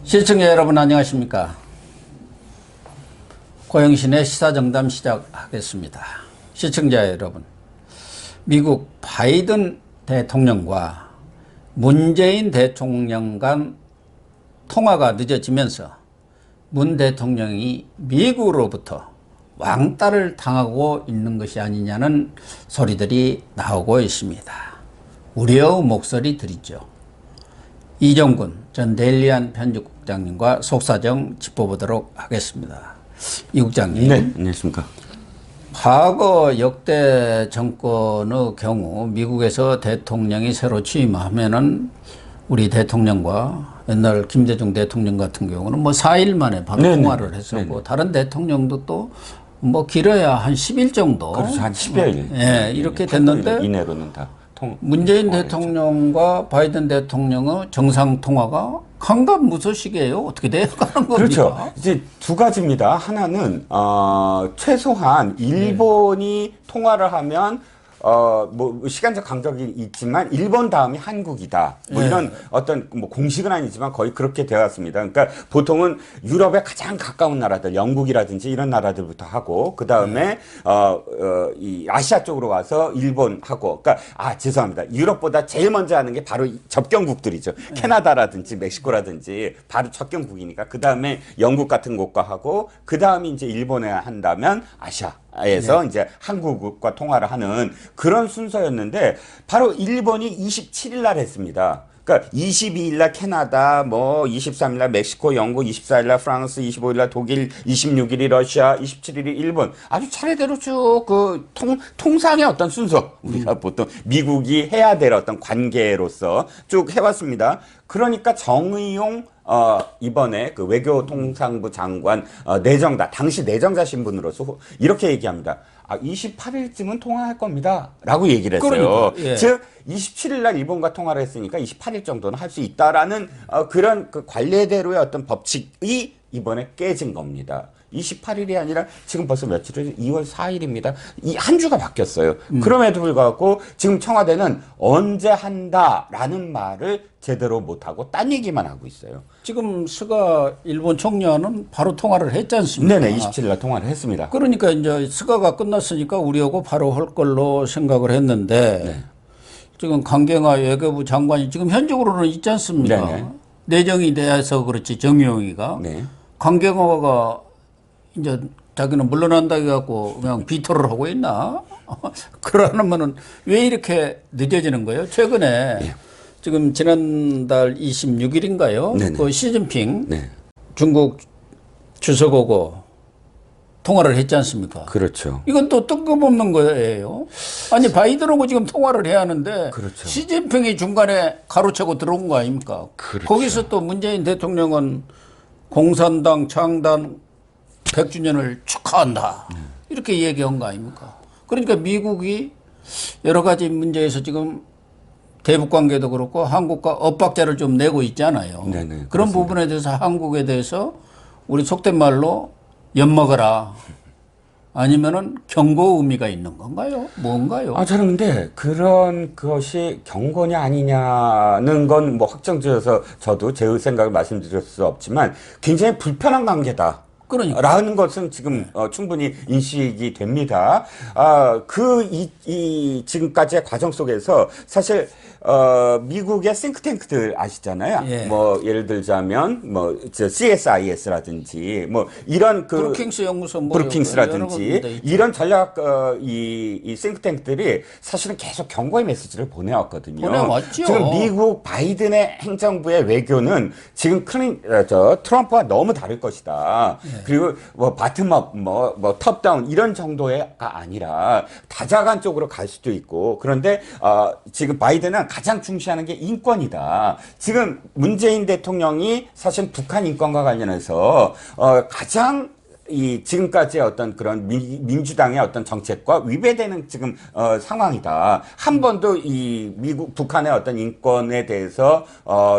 시청자 여러분 안녕하십니까. 고영신의 시사정담 시작하겠습니다. 시청자 여러분, 미국 바이든 대통령과 문재인 대통령 간 통화가 늦어지면서 문 대통령이 미국으로부터 왕따를 당하고 있는 것이 아니냐는 소리들이 나오고 있습니다. 우려의 목소리들이죠. 이종근 전 데일리안 편집국장님과 속사정 짚어보도록 하겠습니다. 이 국장님. 네, 안녕하십니까. 과거 역대 정권의 경우 미국에서 대통령이 새로 취임하면은 우리 대통령과 옛날 김대중 대통령 같은 경우는 뭐 4일 만에 바로 통화를 했었고 다른 대통령도 또 뭐 길어야 한 10일 정도. 그렇죠. 한 10여일. 예, 이렇게 됐는데 이내로는 다 문재인 대통령과 바이든 대통령의 정상 통화가 강감무소식이에요. 어떻게 돼가는 겁니까? 그렇죠. 이제 두 가지입니다. 하나는 최소한 일본이 통화를 하면 뭐 시간적 간격이 있지만 일본 다음이 한국이다. 뭐 이런 어떤 뭐 공식은 아니지만 거의 그렇게 되었습니다. 그러니까 보통은 유럽에 가장 가까운 나라들, 영국이라든지 이런 나라들부터 하고 그 다음에 이 아시아 쪽으로 와서 일본하고, 그러니까 죄송합니다. 유럽보다 제일 먼저 하는 게 바로 접경국들이죠. 캐나다라든지 멕시코라든지 바로 접경국이니까 그 다음에 영국 같은 곳과 하고 그 다음에 이제 일본에 한다면 아시아에서 이제 한국과 통화를 하는 그런 순서였는데 바로 일본이 27일 날 했습니다. 그러니까 22일 날 캐나다, 뭐 23일 날 멕시코, 영국, 24일 날 프랑스, 25일 날 독일, 26일이 러시아, 27일이 일본. 아주 차례대로 쭉 그 통상의 어떤 순서, 우리가 보통 미국이 해야 될 어떤 관계로서 쭉 해왔습니다. 그러니까 정의용 이번에 그 외교통상부 장관 내정다, 당시 내정자 신분으로서 이렇게 얘기합니다. 28일쯤은 통화할 겁니다. 라고 얘기를 했어요. 그러니까, 예. 즉 27일 날 일본과 통화를 했으니까 28일 정도는 할 수 있다라는 그런 그 관례대로의 어떤 법칙이 이번에 깨진 겁니다. 28일이 아니라 지금 벌써 며칠이죠? 2월 4일입니다. 이 한 주가 바뀌었어요. 그럼에도 불구하고 지금 청와대는 언제 한다라는 말을 제대로 못하고 딴 얘기만 하고 있어요. 지금 스가 일본 총리와는 바로 통화를 했지 않습니까? 네네, 27일 날 통화를 했습니다. 그러니까 이제 스가가 끝났으니까 우리하고 바로 할 걸로 생각을 했는데 지금 강경화 외교부 장관이 지금 현직으로는 있지 않습니까? 네네. 내정이 돼서 그렇지, 정의용이가. 네. 강경화가 이제 자기는 물러난다 해갖고 그냥 비토를 하고 있나? 그러면은 왜 이렇게 늦어지는 거예요? 최근에 지금 지난달 26일인가요? 네네. 그 시진핑 중국 주석하고 통화를 했지 않습니까? 그렇죠. 이건 또 뜬금없는 거예요. 아니 바이든하고 지금 통화를 해야 하는데 그렇죠. 시진핑이 중간에 가로채고 들어온 거 아닙니까? 그렇죠. 거기서 또 문재인 대통령은 공산당 창단 100주년을 축하한다. 이렇게 얘기한 거 아닙니까? 그러니까 미국이 여러 가지 문제에서 지금 대북 관계도 그렇고 한국과 엇박자를 좀 내고 있잖아요. 네네, 그런 그렇습니다. 부분에 대해서 한국에 대해서 우리 속된 말로 엿먹어라. 아니면은 경고 의미가 있는 건가요? 뭔가요? 저는 근데 그런 것이 경고냐 아니냐는 건 뭐 확정지어서 저도 제 생각을 말씀드릴 수 없지만 굉장히 불편한 관계다. 그러니까. 라는 것은 지금 충분히 인식이 됩니다. 지금까지의 과정 속에서 사실 미국의 싱크탱크들 아시잖아요. 예. 뭐 예를 들자면 뭐 CSIS라든지 뭐 이런 그 브루킹스 연구소 뭐 브루킹스라든지 이런 전략 이 싱크탱크들이 사실은 계속 경고의 메시지를 보내왔거든요. 보내왔죠. 지금 미국 바이든의 행정부의 외교는 지금 트럼프와 너무 다를 것이다. 그리고 뭐 바텀업, 뭐 톱다운 이런 정도가 아니라 다자간 쪽으로 갈 수도 있고, 그런데 지금 바이든은 가장 중시하는 게 인권이다. 지금 문재인 대통령이 사실 북한 인권과 관련해서 가장 이 지금까지의 어떤 그런 민주당의 어떤 정책과 위배되는 지금 상황이다. 한 번도 이 미국 북한의 어떤 인권에 대해서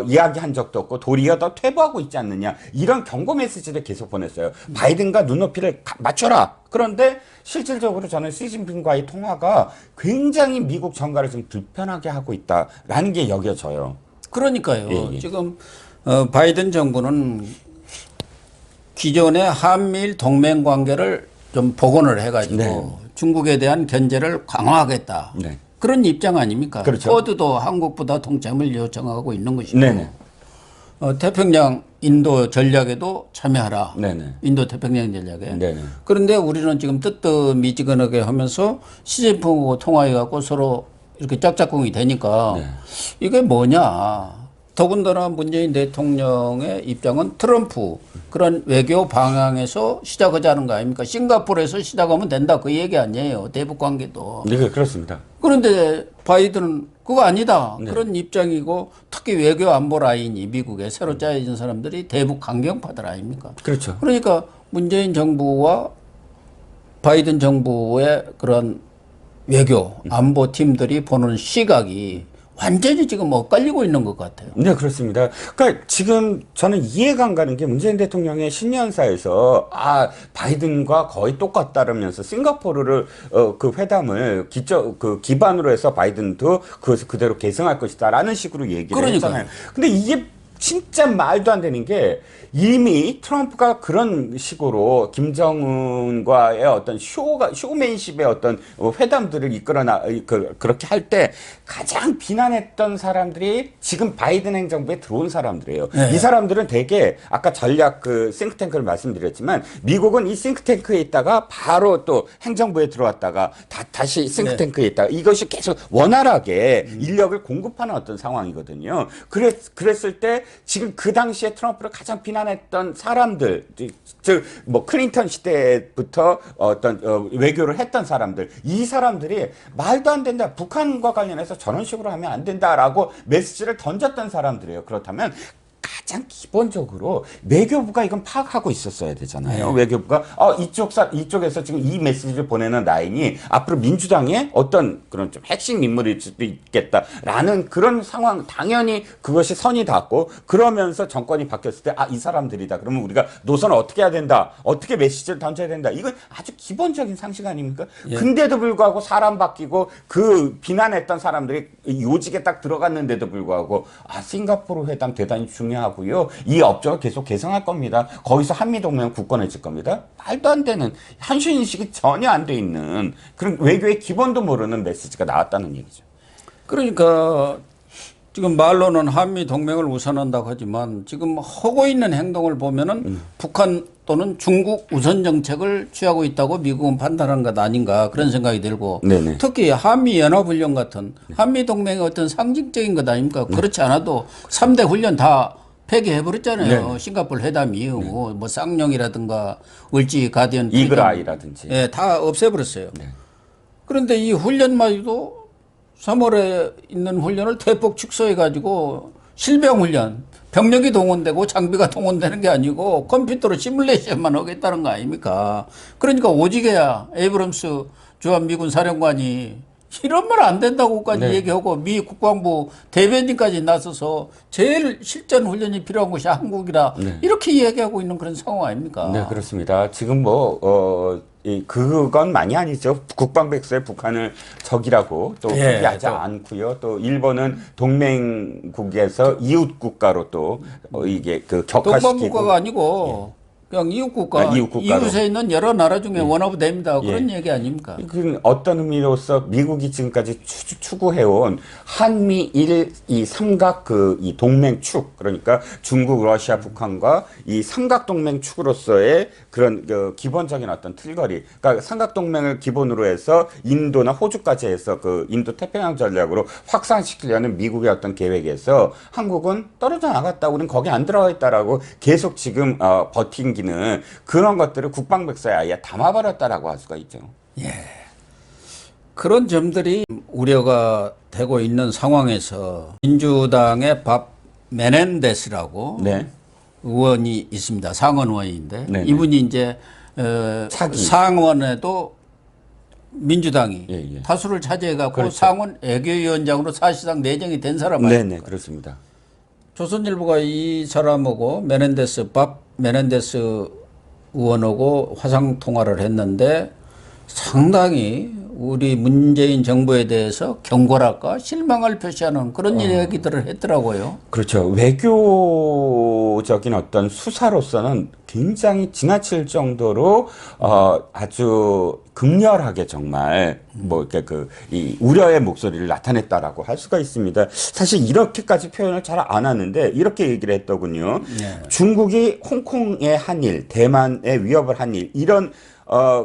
이야기한 적도 없고 도리어 더 퇴보하고 있지 않느냐, 이런 경고 메시지를 계속 보냈어요. 바이든과 눈높이를 맞춰라. 그런데 실질적으로 저는 시진핑과의 통화가 굉장히 미국 정가를 좀 불편하게 하고 있다라는 게 여겨져요. 그러니까요. 예, 예. 지금 바이든 정부는 기존의 한미일 동맹 관계를 좀 복원을 해가지고 네. 중국에 대한 견제를 강화하겠다. 네. 그런 입장 아닙니까? 그렇죠. 쿼드도 한국보다 동참을 요청하고 있는 것이고 네네. 태평양 인도 전략에도 참여하라. 네네. 인도 태평양 전략에. 네네. 그런데 우리는 지금 뜨뜻미지근하게 하면서 시진핑하고 통화해갖고 서로 이렇게 짝짝꿍이 되니까 네. 이게 뭐냐. 더군다나 문재인 대통령의 입장은 트럼프 그런 외교 방향에서 시작하자는 거 아닙니까? 싱가포르에서 시작하면 된다. 그 얘기 아니에요. 대북 관계도. 네, 그렇습니다. 그런데 바이든은 그거 아니다. 네. 그런 입장이고 특히 외교 안보 라인이 미국에 새로 짜여진 사람들이 대북 강경파들 아닙니까? 그렇죠. 그러니까 문재인 정부와 바이든 정부의 그런 외교 안보 팀들이 보는 시각이 완전히 지금 엇갈리고 있는 것 같아요. 네, 그렇습니다. 그러니까 지금 저는 이해가 안 가는 게 문재인 대통령의 신년사에서 바이든과 거의 똑같다라면서 싱가포르를 그 회담을 기반으로 해서 바이든도 그것을 그대로 계승할 것이다라는 식으로 얘기를 그러니까요. 했잖아요. 근데 이게 진짜 말도 안 되는 게 이미 트럼프가 그런 식으로 김정은과의 어떤 쇼맨십의 어떤 회담들을 그렇게 할 때 가장 비난했던 사람들이 지금 바이든 행정부에 들어온 사람들이에요. 네. 이 사람들은 되게 아까 전략 싱크탱크를 말씀드렸지만 미국은 이 싱크탱크에 있다가 바로 또 행정부에 들어왔다가 다시 싱크탱크에 있다가 이것이 계속 원활하게 인력을 공급하는 어떤 상황이거든요. 그랬을 때 지금 그 당시에 트럼프를 가장 비난했던 사람들, 즉 뭐 클린턴 시대부터 어떤 외교를 했던 사람들, 이 사람들이 말도 안 된다, 북한과 관련해서 저런 식으로 하면 안 된다라고 메시지를 던졌던 사람들이에요. 그렇다면 가장 기본적으로 외교부가 이건 파악하고 있었어야 되잖아요. 네. 외교부가 이쪽에서 지금 이 메시지를 보내는 라인이 앞으로 민주당의 어떤 그런 좀 핵심 인물일 수도 있겠다라는 그런 상황, 당연히 그것이 선이 닿고 그러면서 정권이 바뀌었을 때 이 사람들이다. 그러면 우리가 노선을 어떻게 해야 된다. 어떻게 메시지를 던져야 된다. 이건 아주 기본적인 상식 아닙니까? 예. 근데도 불구하고 사람 바뀌고 그 비난했던 사람들이 요직에 딱 들어갔는데도 불구하고 싱가포르 회담 대단히 중요하고요. 이 업적을 계속 개선할 겁니다. 거기서 한미동맹 굳건해질 겁니다. 말도 안 되는 현실인식이 전혀 안 돼 있는 그런 외교의 기본도 모르는 메시지가 나왔다는 얘기죠. 그러니까 지금 말로는 한미 동맹을 우선한다고 하지만 지금 하고 있는 행동을 보면은 북한 또는 중국 우선 정책을 취하고 있다고 미국은 판단한 것 아닌가 그런 생각이 들고 네네. 특히 한미 연합훈련 같은 한미 동맹의 어떤 상징적인 것 아닙니까? 그렇지 않아도 3대 훈련 다 폐기해버렸잖아요. 네. 싱가포르 회담 이후 뭐 쌍용이라든가 울지 가디언 이글 아이라든지. 예, 다 없애버렸어요. 네. 그런데 이 훈련마저도 3월에 있는 훈련을 대폭 축소해가지고 실병 훈련, 병력이 동원되고 장비가 동원되는 게 아니고 컴퓨터로 시뮬레이션만 하겠다는 거 아닙니까? 그러니까 오직해야 에이브럼스 주한미군 사령관이 이러면 안 된다고까지 네. 얘기하고 미 국방부 대변인까지 나서서 제일 실전 훈련이 필요한 곳이 한국이라 네. 이렇게 이야기하고 있는 그런 상황 아닙니까? 네, 그렇습니다. 지금 그건 많이 아니죠. 국방백서에 북한을 적이라고 또 예, 소개하지 또. 않고요. 또 일본은 동맹국에서 이웃 국가로 또 이게 격화시키고. 동방국가가 아니고 그냥 이웃 국가, 이웃 국가로. 이웃에 있는 여러 나라 중에 원하브 됩니다. 그런 예. 얘기 아닙니까? 그 어떤 의미로서 미국이 지금까지 추구해온 한미일 이 삼각 이 동맹축, 그러니까 중국, 러시아, 북한과 이 삼각 동맹축으로서의 그런 기본적인 어떤 틀거리, 그러니까 삼각 동맹을 기본으로 해서 인도나 호주까지 해서 그 인도 태평양 전략으로 확산시키려는 미국의 어떤 계획에서 한국은 떨어져 나갔다, 우리는 거기 안 들어가 있다라고 계속 지금 버틴 기는 그런 것들을 국방백서에 아예 담아버렸다라고 할 수가 있죠. 예. 그런 점들이 우려가 되고 있는 상황에서 민주당의 밥 메넨데스라고 네. 의원이 있습니다. 상원 의원인데 네네. 이분이 이제 차기. 상원에도 민주당이 예. 다수를 차지해갖고 그렇죠. 상원 외교위원장으로 사실상 내정이 된 사람 아닙니까? 네네, 그렇습니다. 조선일보가 이 사람하고 메넨데스 의원하고 화상 통화를 했는데 상당히 우리 문재인 정부에 대해서 경고랄까 실망을 표시하는 그런 이야기들을 했더라고요. 그렇죠. 외교적인 어떤 수사로서는 굉장히 지나칠 정도로 아주 극렬하게 정말 뭐 이렇게 이 우려의 목소리를 나타냈다라고 할 수가 있습니다. 사실 이렇게까지 표현을 잘 안 하는데 이렇게 얘기를 했더군요. 네. 중국이 홍콩의 한일, 대만의 위협을 한 일 이런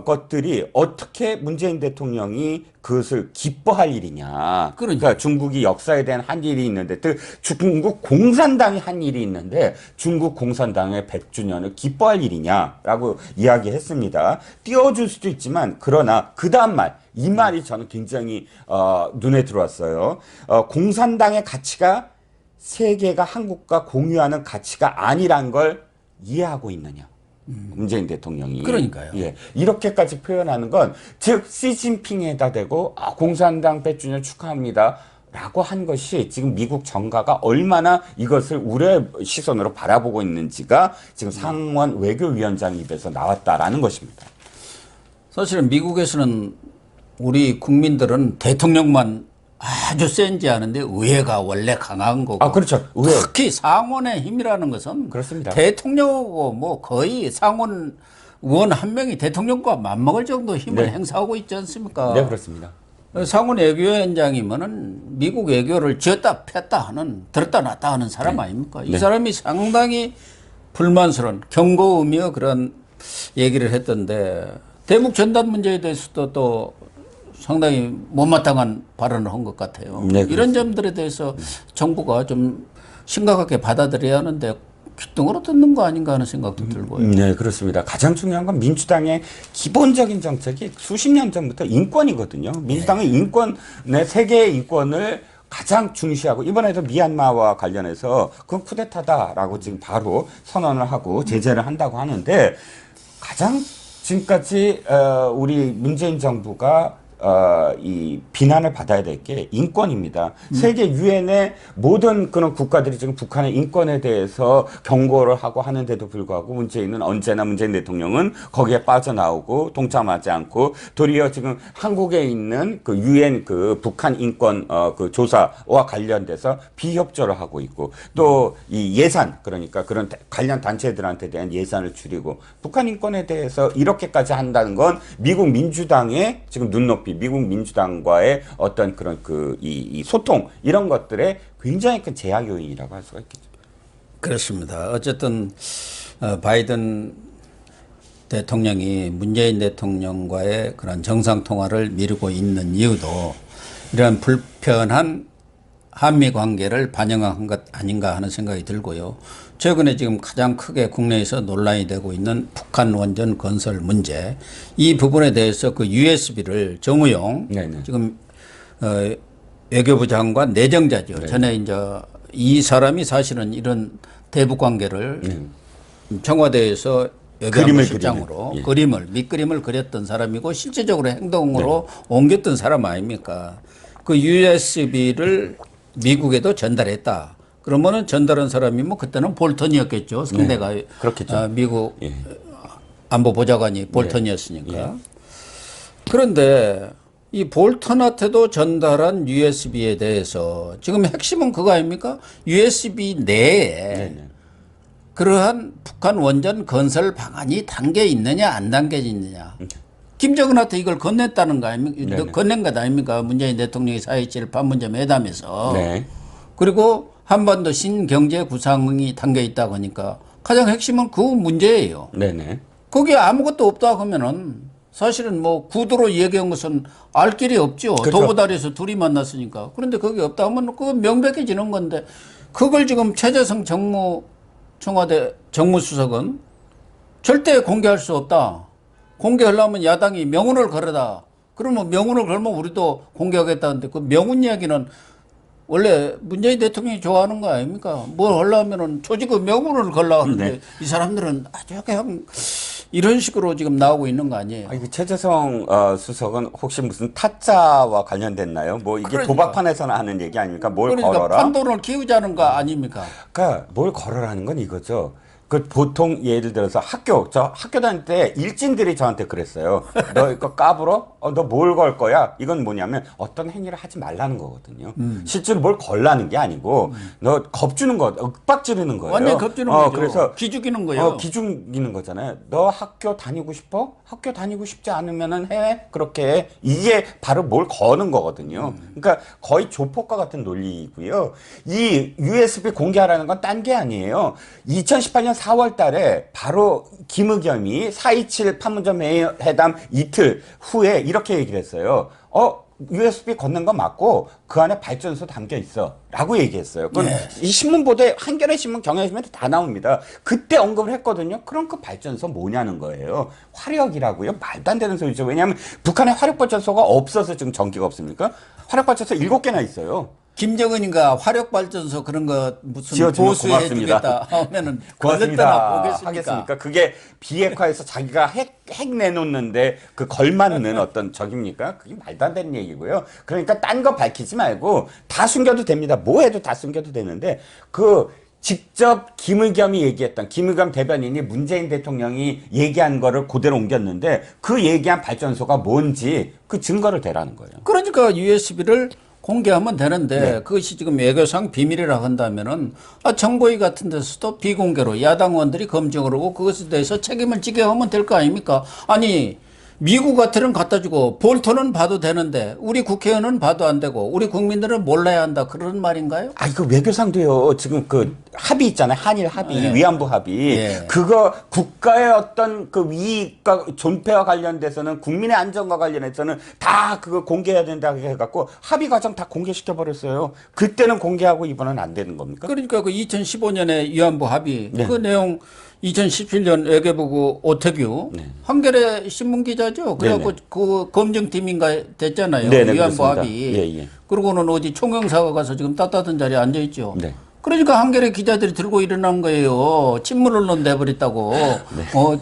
것들이 어떻게 문재인 대통령이 그것을 기뻐할 일이냐. 그러니까 중국이 역사에 대한 한 일이 있는데, 또 중국 공산당이 한 일이 있는데, 중국 공산당의 100주년을 기뻐할 일이냐라고 이야기했습니다. 띄워줄 수도 있지만, 그러나 그 다음 말, 이 말이 저는 굉장히 눈에 들어왔어요. 공산당의 가치가 세계가 한국과 공유하는 가치가 아니란 걸 이해하고 있느냐. 문재인 대통령이. 그러니까요. 예. 이렇게까지 표현하는 건, 즉, 시진핑에다 대고, 공산당 100주년 축하합니다. 라고 한 것이 지금 미국 정가가 얼마나 이것을 우려의 시선으로 바라보고 있는지가 지금 상원 외교위원장 입에서 나왔다라는 것입니다. 사실은 미국에서는 우리 국민들은 대통령만 아주 센지 아는데 의회가 원래 강한 거고. 그렇죠. 의회. 특히 상원의 힘이라는 것은 그렇습니다. 대통령하고 뭐 거의 상원 의원 한 명이 대통령과 맞먹을 정도 힘을 네. 행사하고 있지 않습니까? 네, 그렇습니다. 상원 외교위원장이면은 미국 외교를 쥐었다 폈다 하는, 들었다 놨다 하는 사람 아닙니까? 이 사람이 상당히 불만스러운 경고음이여 그런 얘기를 했던데, 대북 전단 문제에 대해서도 또 상당히 못마땅한 발언을 한 것 같아요. 네, 이런 점들에 대해서 정부가 좀 심각하게 받아들여야 하는데 귓등으로 듣는 거 아닌가 하는 생각도 들고요. 네, 그렇습니다. 가장 중요한 건 민주당의 기본적인 정책이 수십 년 전부터 인권이거든요. 민주당은 인권의 세계의 인권을 가장 중시하고, 이번에도 미얀마와 관련해서 그건 쿠데타다라고 지금 바로 선언을 하고 제재를 한다고 하는데, 가장 지금까지 우리 문재인 정부가 이 비난을 받아야 될 게 인권입니다. 세계 유엔의 모든 그런 국가들이 지금 북한의 인권에 대해서 경고를 하고 하는데도 불구하고 문재인은 언제나 문재인 대통령은 거기에 빠져나오고 동참하지 않고, 도리어 지금 한국에 있는 그 유엔 그 북한 인권 그 조사와 관련돼서 비협조를 하고 있고, 또 이 예산, 그러니까 그런 관련 단체들한테 대한 예산을 줄이고, 북한 인권에 대해서 이렇게까지 한다는 건 미국 민주당의 지금 눈높이, 미국 민주당과의 어떤 그런 이 소통, 이런 것들에 굉장히 큰 제약 요인이라고 할 수가 있겠죠. 그렇습니다. 어쨌든 바이든 대통령이 문재인 대통령과의 그런 정상 통화를 미루고 있는 이유도 이런 불편한 한미 관계를 반영한 것 아닌가 하는 생각이 들고요. 최근에 지금 가장 크게 국내에서 논란이 되고 있는 북한 원전 건설 문제, 이 부분에 대해서 그 USB를 정우영 네네. 지금 외교부 장관 내정자죠. 네. 전에 이제 이 사람이 사실은 이런 대북 관계를 청와대에서 외교부 실장으로 밑그림을 그렸던 사람이고 실제적으로 행동으로 옮겼던 사람 아닙니까? 그 USB를 미국에도 전달했다. 그러면은 전달한 사람이 뭐 그때는 볼턴이었겠죠. 상대가 그렇겠죠. 미국 안보보좌관이 볼턴이었으니까. 그런데 이 볼턴한테도 전달한 USB에 대해서 지금 핵심은 그거 아닙니까? USB 내에 그러한 북한 원전 건설 방안이 담겨 있느냐 안 담겨 있느냐. 김정은한테 이걸 건넸다는 거 아닙니까? 건넨 것 아닙니까? 문재인 대통령이 4.27 판문점 회담에서. 네. 그리고 한반도 신경제 구상이 담겨 있다고 하니까 가장 핵심은 그 문제예요. 네네. 거기에 아무것도 없다 하면은 사실은 뭐 구도로 얘기한 것은 알 길이 없죠. 그렇죠. 도보다리에서 둘이 만났으니까. 그런데 거기 없다 하면 그건 명백해지는 건데, 그걸 지금 최재성 청와대 정무수석은 절대 공개할 수 없다. 공개하려면 야당이 명운을 걸어라. 그러면 명운을 걸면 우리도 공개하겠다는데, 그 명운 이야기는 원래 문재인 대통령이 좋아하는 거 아닙니까? 뭘 하려면은 조직의 명운을 걸라 하는데 이 사람들은 아주 그냥 이런 식으로 지금 나오고 있는 거 아니에요? 이게 최재성 수석은 혹시 무슨 타짜와 관련됐나요? 뭐 이게 그러니까. 도박판에서는 하는 얘기 아닙니까? 뭘 그러니까 걸어라? 판돈을 키우자는 거 아닙니까? 그러니까 뭘 걸어라는 건 이거죠. 그 보통 예를 들어서 저 학교 다닐 때 일진들이 저한테 그랬어요. 너 이거 까불어? 너 뭘 걸 거야? 이건 뭐냐면 어떤 행위를 하지 말라는 거거든요. 실제로 뭘 걸라는 게 아니고 너 겁주는 거, 윽박 지르는 거예요. 완전 겁주는 거죠. 그래서 기죽이는 거예요. 기죽이는 거잖아요. 너 학교 다니고 싶어? 학교 다니고 싶지 않으면은 해. 그렇게 이게 바로 뭘 거는 거거든요. 그러니까 거의 조폭과 같은 논리이고요. 이 USB 공개하라는 건 딴 게 아니에요. 2018년 4월 달에 바로 김의겸이 4.27 판문점 회담 이틀 후에 이렇게 얘기를 했어요. USB 건넨 거 맞고 그 안에 발전소 담겨 있어 라고 얘기했어요. 그건 이 신문 보도에 한겨레 신문, 경향신문에 다 나옵니다. 그때 언급을 했거든요. 그럼 그 발전소 뭐냐는 거예요. 화력이라고요? 말도 안 되는 소리죠. 왜냐하면 북한에 화력 발전소가 없어서 지금 전기가 없습니까? 화력 발전소 7개나 있어요. 김정은이가 화력발전소 그런 거 무슨 지어주면 보수해 고맙습니다. 주겠다 하면은 고맙습니다. 걸렸다나 보겠습니까? 하겠습니까? 그게 비핵화해서 자기가 핵 내놓는데 그 걸맞는 어떤 적입니까? 그게 말도 안 되는 얘기고요. 그러니까 딴 거 밝히지 말고 다 숨겨도 됩니다. 뭐 해도 다 숨겨도 되는데 직접 김의겸이 얘기했던 김의겸 대변인이 문재인 대통령이 얘기한 거를 그대로 옮겼는데 그 얘기한 발전소가 뭔지 그 증거를 대라는 거예요. 그러니까 USB를 공개하면 되는데 네. 그것이 지금 외교상 비밀이라 한다면은 정보위 같은 데서도 비공개로 야당 의원들이 검증을 하고 그것에 대해서 책임을 지게 하면 될 거 아닙니까? 아니 미국 같으면 갖다 주고 볼턴은 봐도 되는데 우리 국회의원은 봐도 안 되고 우리 국민들은 몰라야 한다 그런 말인가요? 이거 외교상도요. 지금 그 합의 있잖아요. 한일 합의, 위안부 합의. 그거 국가의 어떤 그 이익과 존폐와 관련돼서는 국민의 안전과 관련해서는 다 그거 공개해야 된다고 해갖고 합의 과정 다 공개시켜 버렸어요. 그때는 공개하고 이번은 안 되는 겁니까? 그러니까 그 2015년에 위안부 합의 그 내용 2017년 외교부고 오태규 한겨레 신문 기자죠. 그래갖고 그 검증팀인가 됐잖아요. 네네, 위안부 그렇습니다. 합의. 그러고는 어디 총영사가 가서 지금 따뜻한 자리에 앉아 있죠. 네. 그러니까 한겨레 기자들이 들고 일어난 거예요. 친문 언론 돼버렸다고.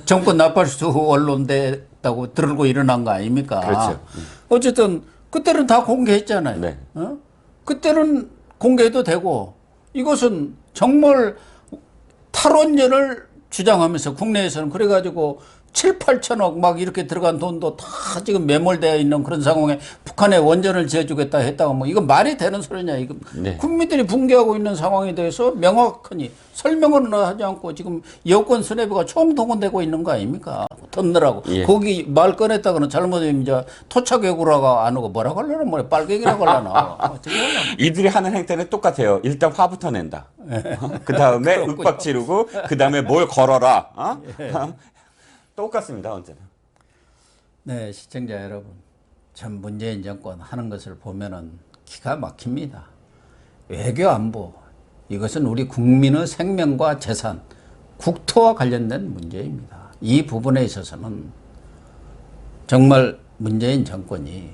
정권 나팔수 언론 됐다고 들고 일어난 거 아닙니까? 그렇죠. 어쨌든 그때는 다 공개했잖아요. 네. 그때는 공개해도 되고 이것은 정말 탈원전을 주장하면서 국내에서는 그래가지고 7, 8천억 막 이렇게 들어간 돈도 다 지금 매몰되어 있는 그런 상황에 북한에 원전을 지어주겠다 했다가 뭐 이거 말이 되는 소리냐. 이거 국민들이 붕괴하고 있는 상황에 대해서 명확하니 설명을 하지 않고 지금 여권 수뇌부가 총동원되고 있는 거 아닙니까? 덧느라고. 거기 말 꺼냈다가는 잘못하면 이제 토착외구라가 안 오고 뭐라고 하려나 뭐래 빨갱이라고 하려나. 이들이 하는 행태는 똑같아요. 일단 화부터 낸다. 그 다음에 윽박 지르고 그 다음에 뭘 걸어라. 똑같습니다. 언제나. 네, 시청자 여러분. 참 문재인 정권 하는 것을 보면은 기가 막힙니다. 외교 안보. 이것은 우리 국민의 생명과 재산, 국토와 관련된 문제입니다. 이 부분에 있어서는 정말 문재인 정권이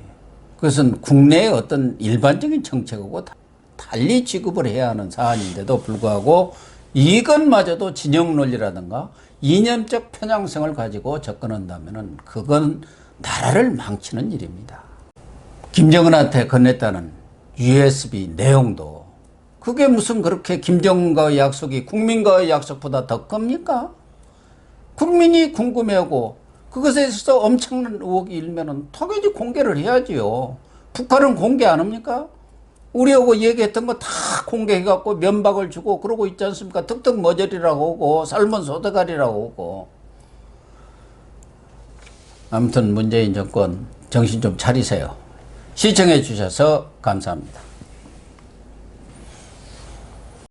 그것은 국내의 어떤 일반적인 정책하고 달리 취급을 해야 하는 사안인데도 불구하고 이것마저도 진영 논리라든가 이념적 편향성을 가지고 접근한다면은 그건 나라를 망치는 일입니다. 김정은한테 건넸다는 USB 내용도 그게 무슨 그렇게 김정은과의 약속이 국민과의 약속보다 더 큽니까? 국민이 궁금해하고 그것에 있어서 엄청난 의혹이 일면은 당연히 공개를 해야지요. 북한은 공개 안 합니까? 우리하고 얘기했던 거 다 공개해갖고 면박을 주고 그러고 있지 않습니까? 득득 머저리라고 하고 삶은 소대가리라고 하고. 아무튼 문재인 정권 정신 좀 차리세요. 시청해 주셔서 감사합니다.